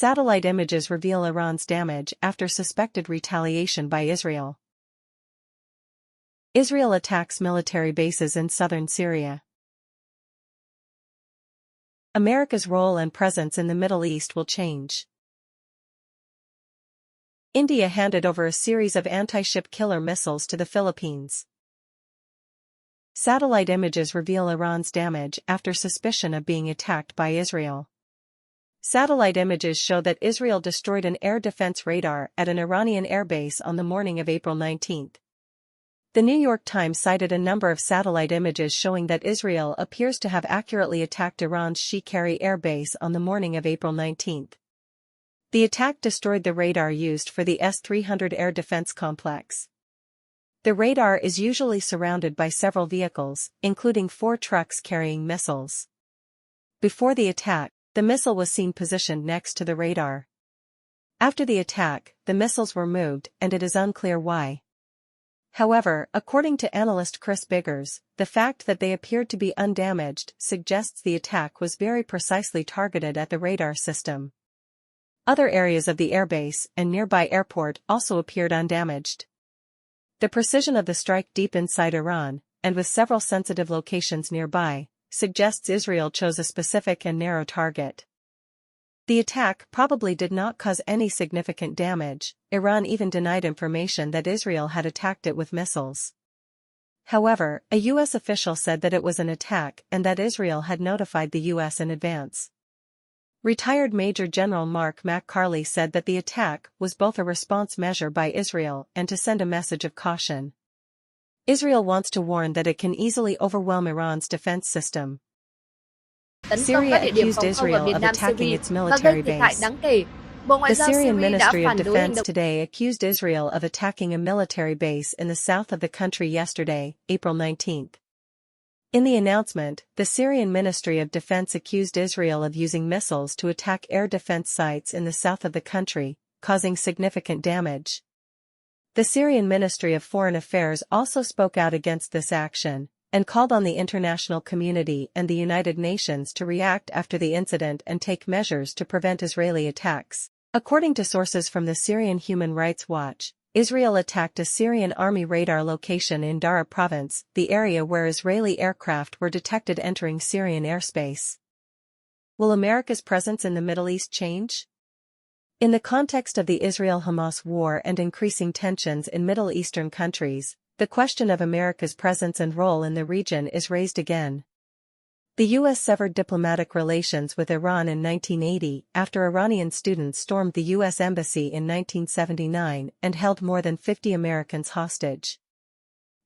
Satellite images reveal Iran's damage after suspected retaliation by Israel. Israel attacks military bases in southern Syria. America's role and presence in the Middle East will change. India handed over a series of anti-ship killer missiles to the Philippines. Satellite images reveal Iran's damage after suspicion of being attacked by Israel. Satellite images show that Israel destroyed an air defense radar at an Iranian airbase on the morning of April 19. The New York Times cited a number of satellite images showing that Israel appears to have accurately attacked Iran's Shikari air base on the morning of April 19. The attack destroyed the radar used for the S-300 air defense complex. The radar is usually surrounded by several vehicles, including 4 trucks carrying missiles. Before the attack, the missile was seen positioned next to the radar. After the attack, the missiles were moved, and it is unclear why. However, according to analyst Chris Biggers, the fact that they appeared to be undamaged suggests the attack was very precisely targeted at the radar system. Other areas of the airbase and nearby airport also appeared undamaged. The precision of the strike deep inside Iran, and with several sensitive locations nearby, suggests Israel chose a specific and narrow target. The attack probably did not cause any significant damage. Iran even denied information that Israel had attacked it with missiles. However, a U.S. official said that it was an attack and that Israel had notified the U.S. in advance. Retired Major General Mark McCarley said that the attack was both a response measure by Israel and to send a message of caution. Israel wants to warn that it can easily overwhelm Iran's defense system. Syria accused Israel of attacking its military base. The Syrian Ministry of Defense today accused Israel of attacking a military base in the south of the country yesterday, April 19. In the announcement, the Syrian Ministry of Defense accused Israel of using missiles to attack air defense sites in the south of the country, causing significant damage. The Syrian Ministry of Foreign Affairs also spoke out against this action, and called on the international community and the United Nations to react after the incident and take measures to prevent Israeli attacks. According to sources from the Syrian Human Rights Watch, Israel attacked a Syrian army radar location in Dara province, the area where Israeli aircraft were detected entering Syrian airspace. Will America's presence in the Middle East change? In the context of the Israel-Hamas war and increasing tensions in Middle Eastern countries, the question of America's presence and role in the region is raised again. The U.S. severed diplomatic relations with Iran in 1980 after Iranian students stormed the U.S. Embassy in 1979 and held more than 50 Americans hostage.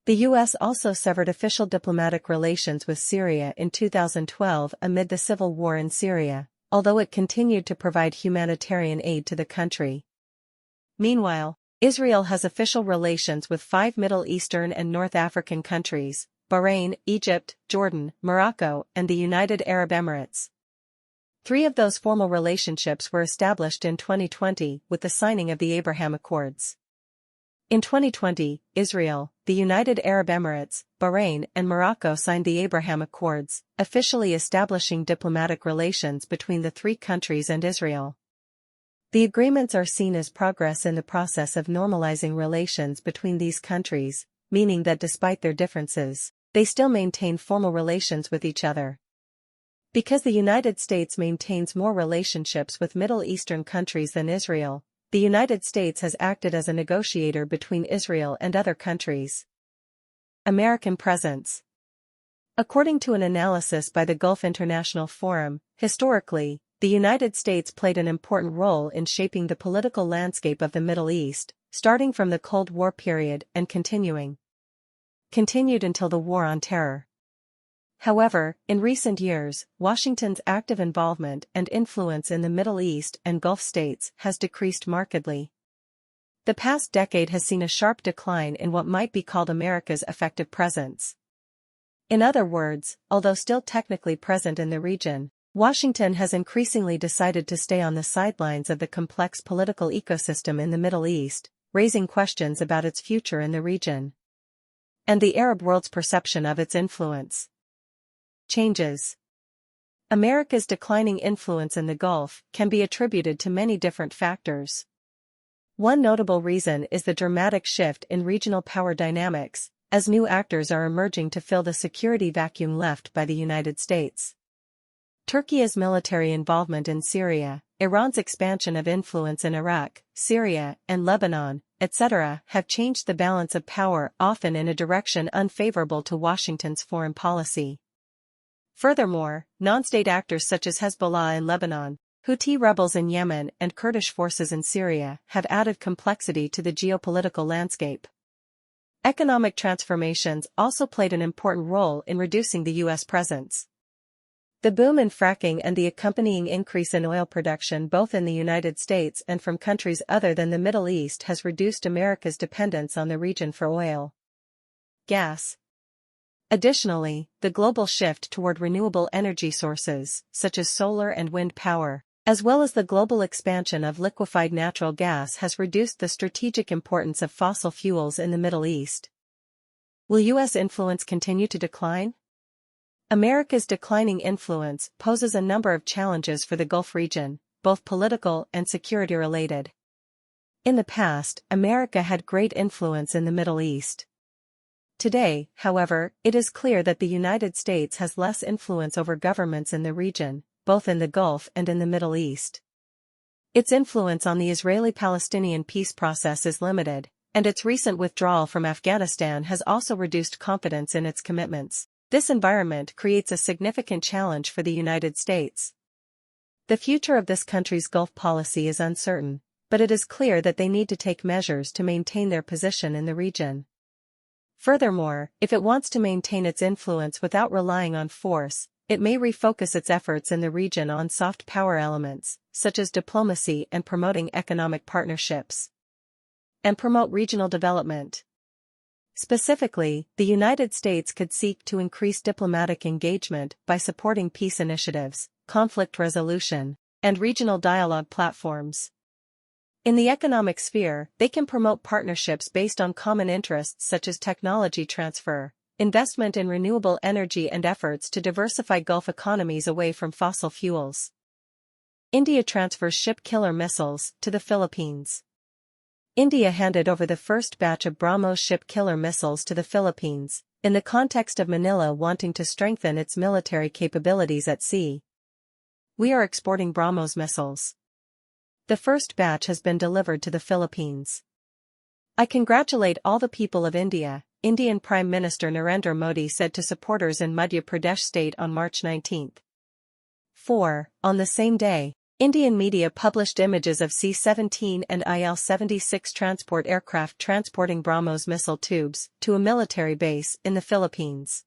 The U.S. also severed official diplomatic relations with Syria in 2012 amid the civil war in Syria, although it continued to provide humanitarian aid to the country. Meanwhile, Israel has official relations with 5 Middle Eastern and North African countries: Bahrain, Egypt, Jordan, Morocco, and the United Arab Emirates. 3 of those formal relationships were established in 2020 with the signing of the Abraham Accords. In 2020, Israel, the United Arab Emirates, Bahrain, and Morocco signed the Abraham Accords, officially establishing diplomatic relations between the 3 countries and Israel. The agreements are seen as progress in the process of normalizing relations between these countries, meaning that despite their differences, they still maintain formal relations with each other. Because the United States maintains more relationships with Middle Eastern countries than Israel, the United States has acted as a negotiator between Israel and other countries. American presence. According to an analysis by the Gulf International Forum, historically, the United States played an important role in shaping the political landscape of the Middle East, starting from the Cold War period and continued until the War on Terror. However, in recent years, Washington's active involvement and influence in the Middle East and Gulf states has decreased markedly. The past decade has seen a sharp decline in what might be called America's effective presence. In other words, although still technically present in the region, Washington has increasingly decided to stay on the sidelines of the complex political ecosystem in the Middle East, raising questions about its future in the region and the Arab world's perception of its influence. Changes. America's declining influence in the Gulf can be attributed to many different factors. One notable reason is the dramatic shift in regional power dynamics, as new actors are emerging to fill the security vacuum left by the United States. Turkey's military involvement in Syria, Iran's expansion of influence in Iraq, Syria, and Lebanon, etc., have changed the balance of power, often in a direction unfavorable to Washington's foreign policy. Furthermore, non-state actors such as Hezbollah in Lebanon, Houthi rebels in Yemen, and Kurdish forces in Syria have added complexity to the geopolitical landscape. Economic transformations also played an important role in reducing the U.S. presence. The boom in fracking and the accompanying increase in oil production both in the United States and from countries other than the Middle East has reduced America's dependence on the region for oil, gas. Additionally, the global shift toward renewable energy sources, such as solar and wind power, as well as the global expansion of liquefied natural gas has reduced the strategic importance of fossil fuels in the Middle East. Will U.S. influence continue to decline? America's declining influence poses a number of challenges for the Gulf region, both political and security-related. In the past, America had great influence in the Middle East. Today, however, it is clear that the United States has less influence over governments in the region, both in the Gulf and in the Middle East. Its influence on the Israeli-Palestinian peace process is limited, and its recent withdrawal from Afghanistan has also reduced confidence in its commitments. This environment creates a significant challenge for the United States. The future of this country's Gulf policy is uncertain, but it is clear that they need to take measures to maintain their position in the region. Furthermore, if it wants to maintain its influence without relying on force, it may refocus its efforts in the region on soft power elements, such as diplomacy and promoting economic partnerships, and promote regional development. Specifically, the United States could seek to increase diplomatic engagement by supporting peace initiatives, conflict resolution, and regional dialogue platforms. In the economic sphere, they can promote partnerships based on common interests such as technology transfer, investment in renewable energy, and efforts to diversify Gulf economies away from fossil fuels. India transfers ship killer missiles to the Philippines. India handed over the first batch of BrahMos ship killer missiles to the Philippines, in the context of Manila wanting to strengthen its military capabilities at sea. We are exporting BrahMos missiles. The first batch has been delivered to the Philippines. I congratulate all the people of India, Indian Prime Minister Narendra Modi said to supporters in Madhya Pradesh state on March 19. On the same day, Indian media published images of C-17 and IL-76 transport aircraft transporting BrahMos missile tubes to a military base in the Philippines.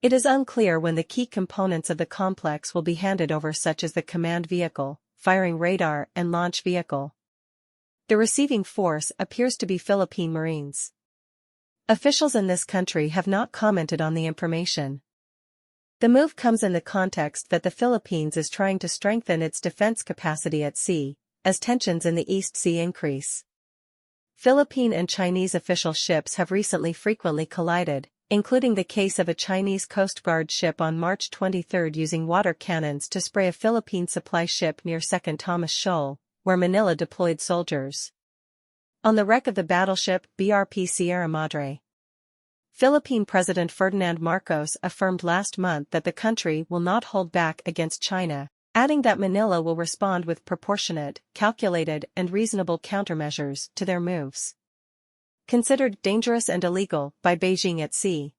It is unclear when the key components of the complex will be handed over, such as the command vehicle, firing radar, and launch vehicle. The receiving force appears to be Philippine Marines. Officials in this country have not commented on the information. The move comes in the context that the Philippines is trying to strengthen its defense capacity at sea, as tensions in the East Sea increase. Philippine and Chinese official ships have recently frequently collided, including the case of a Chinese Coast Guard ship on March 23 using water cannons to spray a Philippine supply ship near 2nd Thomas Shoal, where Manila deployed soldiers. On the wreck of the battleship BRP Sierra Madre, Philippine President Ferdinand Marcos affirmed last month that the country will not hold back against China, adding that Manila will respond with proportionate, calculated, and reasonable countermeasures to their moves, considered dangerous and illegal by Beijing at sea.